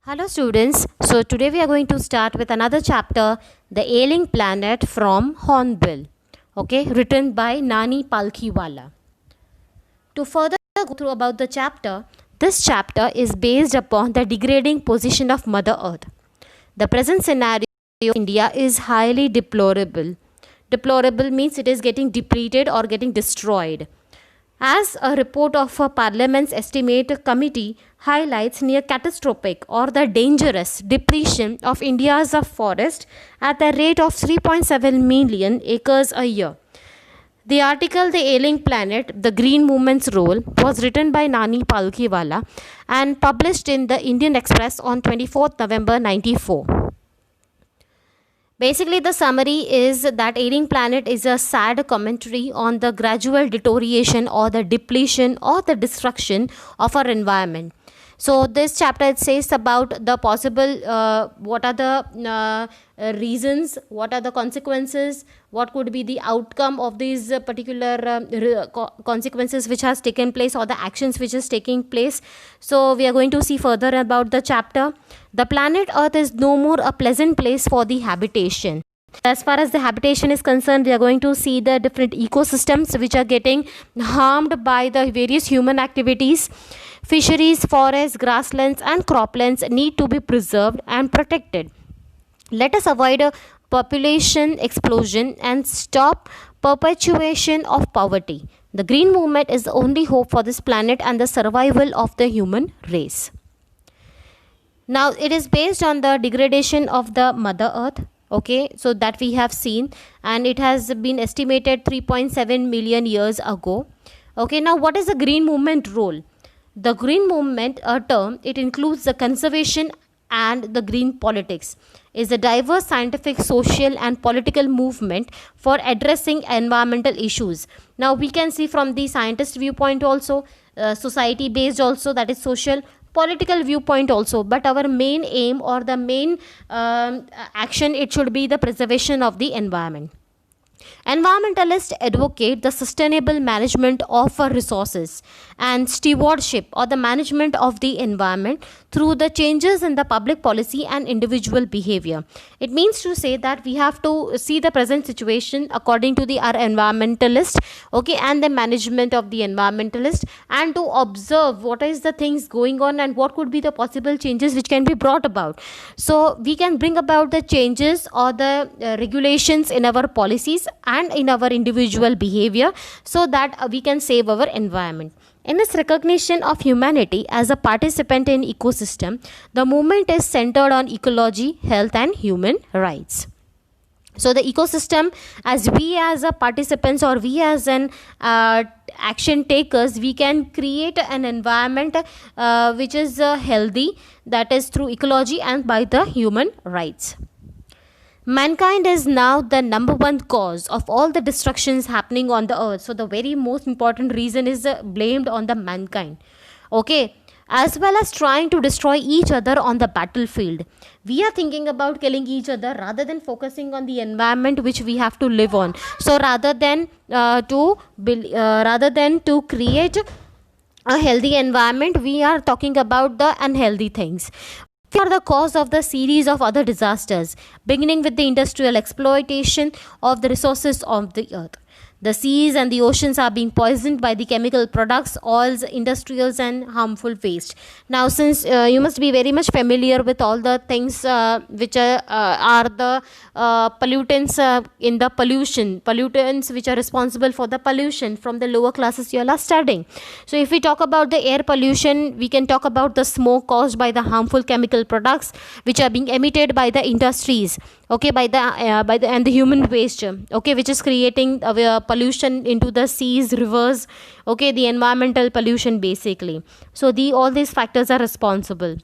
Hello students, so today we are going to start with another chapter, The Ailing Planet from Hornbill, okay, written by Nani Palkhiwala. To further go through about the chapter, this chapter is based upon the degrading position of Mother Earth. The present scenario of India is highly deplorable. Deplorable means it is getting depleted or getting destroyed. As a report of a Parliament's Estimate Committee highlights near catastrophic or the dangerous depletion of India's forest at the rate of 3.7 million acres a year. The article The Ailing Planet, The Green Movement's Role was written by Nani Palkhiwala and published in the Indian Express on 24th November 94. Basically, the summary is that Ailing Planet is a sad commentary on the gradual deterioration or the depletion or the destruction of our environment. So this chapter it says about the possible what are the reasons, what are the consequences, what could be the outcome of these particular consequences which has taken place or the actions which is taking place. So we are going to see further about the chapter. The planet Earth is no more a pleasant place for the habitation. As far as the habitation is concerned, we are going to see the different ecosystems which are getting harmed by the various human activities. Fisheries, forests, grasslands and croplands need to be preserved and protected. Let us avoid a population explosion and stop perpetuation of poverty. The green movement is the only hope for this planet and the survival of the human race. Now it is based on the degradation of the Mother Earth. Okay, so that we have seen, and it has been estimated 3.7 million years ago. Okay, now what is the green movement role? The green movement, a term, it includes the conservation and the green politics, is a diverse scientific, social and political movement for addressing environmental issues. Now we can see from the scientist viewpoint also, society based also, that is social, political viewpoint also, but our main aim or the main action, it should be the preservation of the environment. Environmentalists advocate the sustainable management of our resources and stewardship or the management of the environment through the changes in the public policy and individual behavior. It means to say that we have to see the present situation according to our environmentalist, okay, and the management of the environmentalist, and to observe what is the things going on and what could be the possible changes which can be brought about. So we can bring about the changes or the regulations in our policies and in our individual behavior so that we can save our environment. In its recognition of humanity as a participant in ecosystem, the movement is centered on ecology, health and human rights. So the ecosystem, as we as a participants or we as an action takers, we can create an environment which is healthy, that is through ecology and by the human rights. Mankind is now the number one cause of all the destructions happening on the earth. So the very most important reason is blamed on the mankind. Okay, as well as trying to destroy each other on the battlefield. We are thinking about killing each other rather than focusing on the environment which we have to live on. So rather than to create a healthy environment, we are talking about the unhealthy things. Are the cause of the series of other disasters, beginning with the industrial exploitation of the resources of the earth. The seas and the oceans are being poisoned by the chemical products, oils, industrials and harmful waste. Now since you must be very much familiar with all the things which are the pollutants in the pollutants which are responsible for the pollution from the lower classes you all are studying. So if we talk about the air pollution, we can talk about the smoke caused by the harmful chemical products which are being emitted by the industries, okay, by the and the human waste, okay, which is creating pollution into the seas, rivers, okay, the environmental pollution basically. So all these factors are responsible.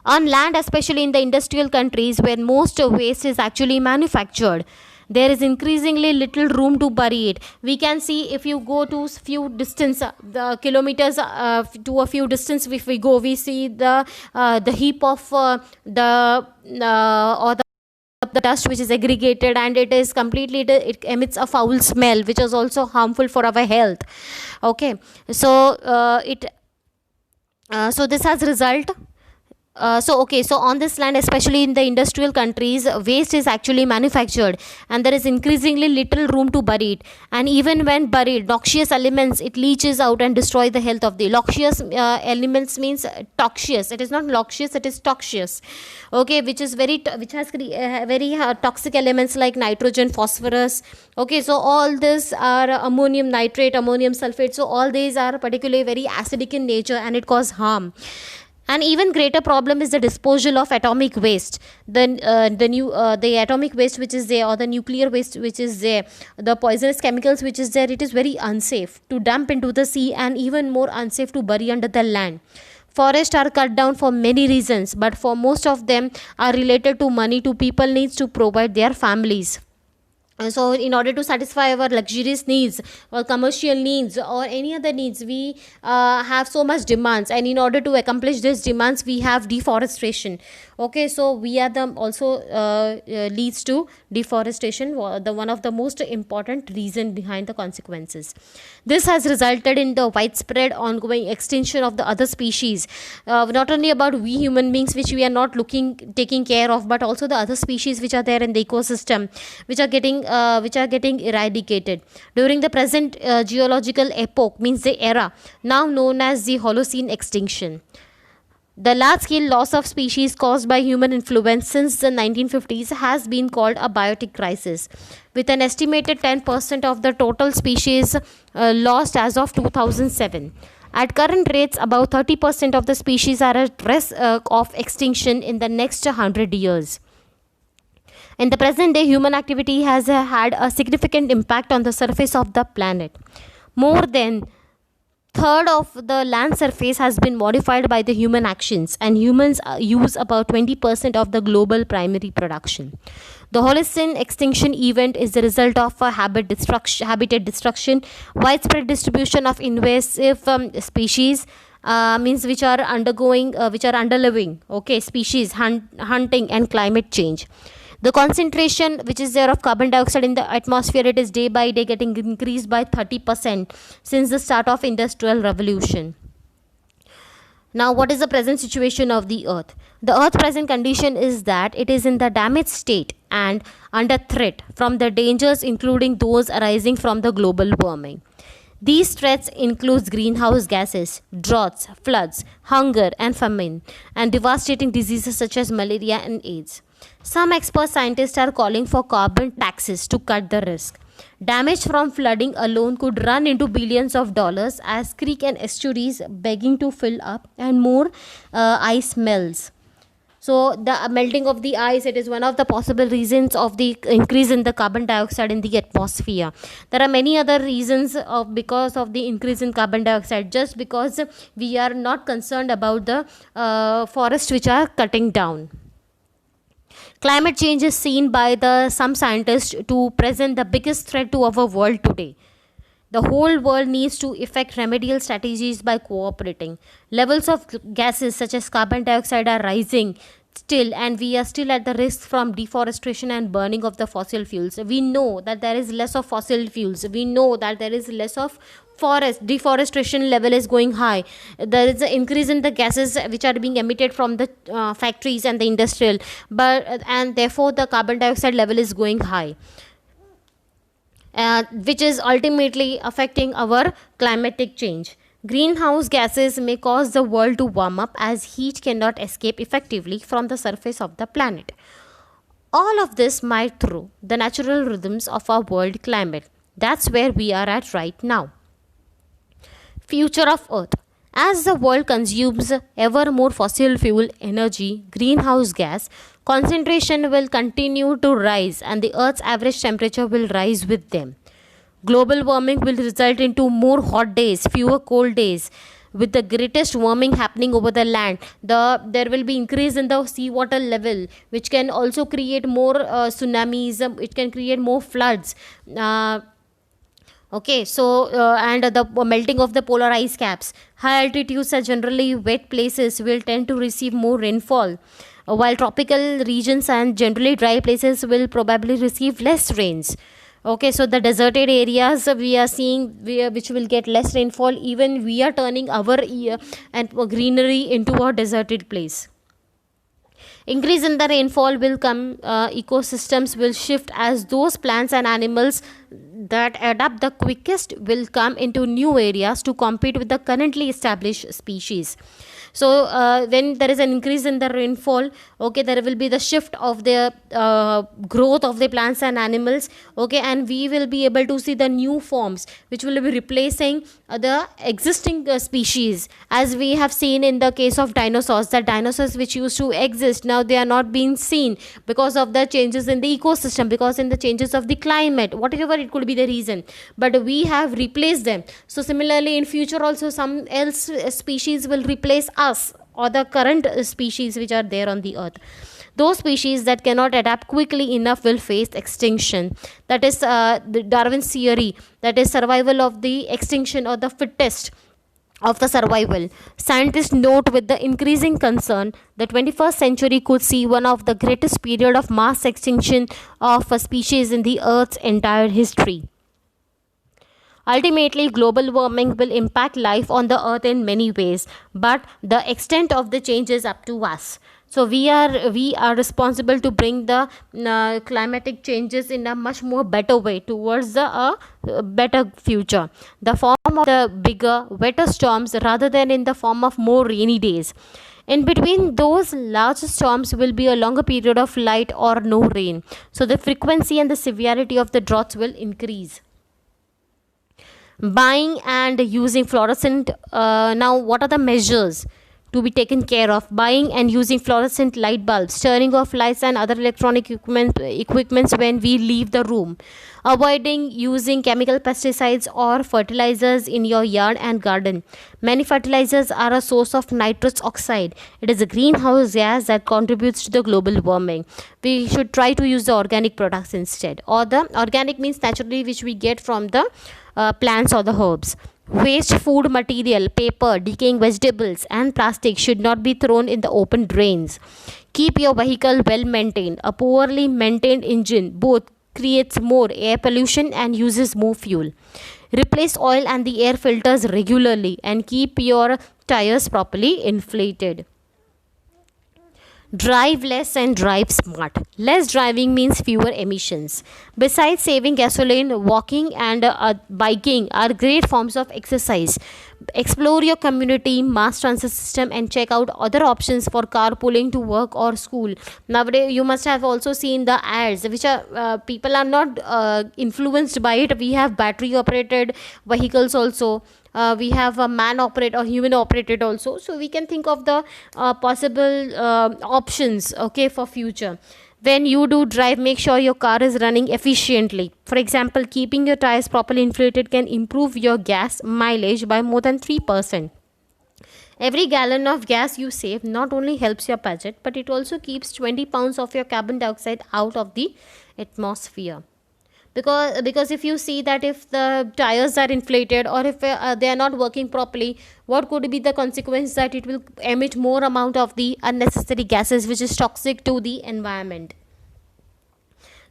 On land, especially in the industrial countries where most waste is actually manufactured, there is increasingly little room to bury it. We can see if you go to few distance, the kilometers to a few distance, if we go, we see the heap of the dust which is aggregated, and it is completely, it emits a foul smell which is also harmful for our health. Okay, so so this has result So on this land, especially in the industrial countries, waste is actually manufactured, and there is increasingly little room to bury it. And even when buried, noxious elements, it leaches out and destroy the health of the noxious elements means toxious. It is not noxious, it is toxious. Okay, which is which has very toxic elements like nitrogen, phosphorus. Okay, so all this are ammonium nitrate, ammonium sulfate. So all these are particularly very acidic in nature, and it cause harm. An even greater problem is the disposal of atomic waste. The atomic waste which is there, or the nuclear waste which is there, the poisonous chemicals which is there, it is very unsafe to dump into the sea, and even more unsafe to bury under the land. Forests are cut down for many reasons, but for most of them are related to money, to people needs to provide their families. So in order to satisfy our luxurious needs or commercial needs or any other needs, we have so much demands, and in order to accomplish these demands, we have deforestation. Okay, so we are the also leads to deforestation, the one of the most important reason behind the consequences. This has resulted in the widespread ongoing extinction of the other species, not only about we human beings which we are not taking care of, but also the other species which are there in the ecosystem, which are getting eradicated during the present geological epoch, means the era now known as the Holocene extinction. The large-scale loss of species caused by human influence since the 1950s has been called a biotic crisis, with an estimated 10% of the total species lost as of 2007. At current rates, about 30% of the species are at risk of extinction in the next 100 years. In the present day, human activity has had a significant impact on the surface of the planet. More than third of the land surface has been modified by the human actions, and humans use about 20% of the global primary production. The Holocene extinction event is the result of a habitat destruction, widespread distribution of invasive species, means which are underliving, okay, species hunting, and climate change. The concentration which is there of carbon dioxide in the atmosphere, it is day by day getting increased by 30% since the start of industrial revolution. Now, what is the present situation of the earth? The earth's present condition is that it is in the damaged state and under threat from the dangers, including those arising from the global warming. These threats include greenhouse gases, droughts, floods, hunger and famine, and devastating diseases such as malaria and AIDS. Some expert scientists are calling for carbon taxes to cut the risk. Damage from flooding alone could run into billions of dollars as creeks and estuaries begging to fill up, and more ice melts. So the melting of the ice, it is one of the possible reasons of the increase in the carbon dioxide in the atmosphere. There are many other reasons because of the increase in carbon dioxide, just because we are not concerned about the forests which are cutting down. Climate change is seen by some scientists to present the biggest threat to our world today. The whole world needs to effect remedial strategies by cooperating. Levels of gases such as carbon dioxide are rising still, and we are still at the risk from deforestation and burning of the fossil fuels. We know that there is less of fossil fuels. We know that there is less of forest. Deforestation level is going high. There is an increase in the gases which are being emitted from the factories and the industrial, and therefore the carbon dioxide level is going high. Which is ultimately affecting our climatic change. Greenhouse gases may cause the world to warm up as heat cannot escape effectively from the surface of the planet. All of this might throw the natural rhythms of our world climate. That's where we are at right now. Future of Earth. As the world consumes ever more fossil fuel energy, greenhouse gas concentration will continue to rise, and the Earth's average temperature will rise with them. Global warming will result into more hot days, fewer cold days. With the greatest warming happening over the land, there will be increase in the seawater level, which can also create more tsunamis. It can create more floods. Okay, so and the melting of the polar ice caps. High altitudes are generally wet places will tend to receive more rainfall, while tropical regions and generally dry places will probably receive less rains. Okay, so the deserted areas we are seeing, which will get less rainfall, even we are turning our and greenery into a deserted place. Increase in the rainfall will come, ecosystems will shift as those plants and animals that adapt the quickest will come into new areas to compete with the currently established species. So when there is an increase in the rainfall, okay, there will be the shift of the growth of the plants and animals, okay, and we will be able to see the new forms which will be replacing the existing species, as we have seen in the case of dinosaurs. The dinosaurs which used to exist, now they are not being seen because of the changes in the ecosystem, because in the changes of the climate, whatever it could be the reason, but we have replaced them. So similarly in future also some else species will replace us or the current species which are there on the earth. Those species that cannot adapt quickly enough will face extinction. That is the Darwin's theory, that is survival of the extinction or the fittest of the survival. Scientists note with the increasing concern the 21st century could see one of the greatest period of mass extinction of a species in the earth's entire history. Ultimately, global warming will impact life on the earth in many ways, but the extent of the change is up to us. So we are responsible to bring the climatic changes in a much more better way towards the better future. The form of the bigger, wetter storms rather than in the form of more rainy days. In between those large storms will be a longer period of light or no rain. So the frequency and the severity of the droughts will increase. Buying and using fluorescent, now what are the measures to be taken care of? Buying and using fluorescent light bulbs, turning off lights and other electronic equipments when we leave the room, avoiding using chemical pesticides or fertilizers in your yard and garden. Many fertilizers are a source of nitrous oxide. It is a greenhouse gas that contributes to the global warming. We should try to use the organic products instead, or the organic means naturally which we get from the plants or the herbs. Waste food material, paper, decaying vegetables, and plastic should not be thrown in the open drains. Keep your vehicle well maintained. A poorly maintained engine both creates more air pollution and uses more fuel. Replace oil and the air filters regularly and keep your tires properly inflated. Drive less and drive smart. Less driving means fewer emissions. Besides saving gasoline, walking and biking are great forms of exercise. Explore your community mass transit system and check out other options for carpooling to work or school. Nowadays, you must have also seen the ads, which are people are not influenced by it. We have battery operated vehicles also. We have a man operated or human operated also, so we can think of the possible options, okay, for future. When you do drive, make sure your car is running efficiently. For example, keeping your tires properly inflated can improve your gas mileage by more than 3%. Every gallon of gas you save not only helps your budget, but it also keeps 20 pounds of your carbon dioxide out of the atmosphere. Because if you see that if the tires are inflated or if they are not working properly, what could be the consequence? That it will emit more amount of the unnecessary gases which is toxic to the environment.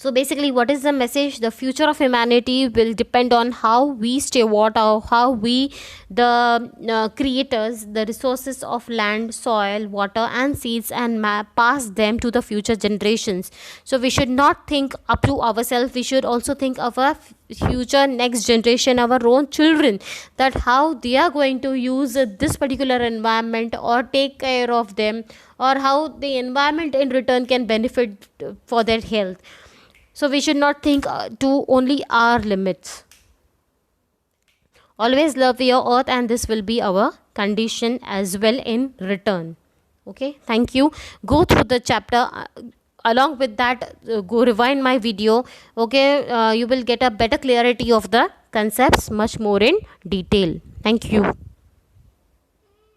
So basically, what is the message? The future of humanity will depend on how we steward or how we, the creators, the resources of land, soil, water, and seeds, and pass them to the future generations. So we should not think up to ourselves. We should also think of our future next generation, our own children, that how they are going to use this particular environment or take care of them, or how the environment in return can benefit for their health. So we should not think to only our limits. Always love your earth, and this will be our condition as well in return. Okay, thank you. Go through the chapter. Along with that, go rewind my video. Okay, you will get a better clarity of the concepts much more in detail. Thank you.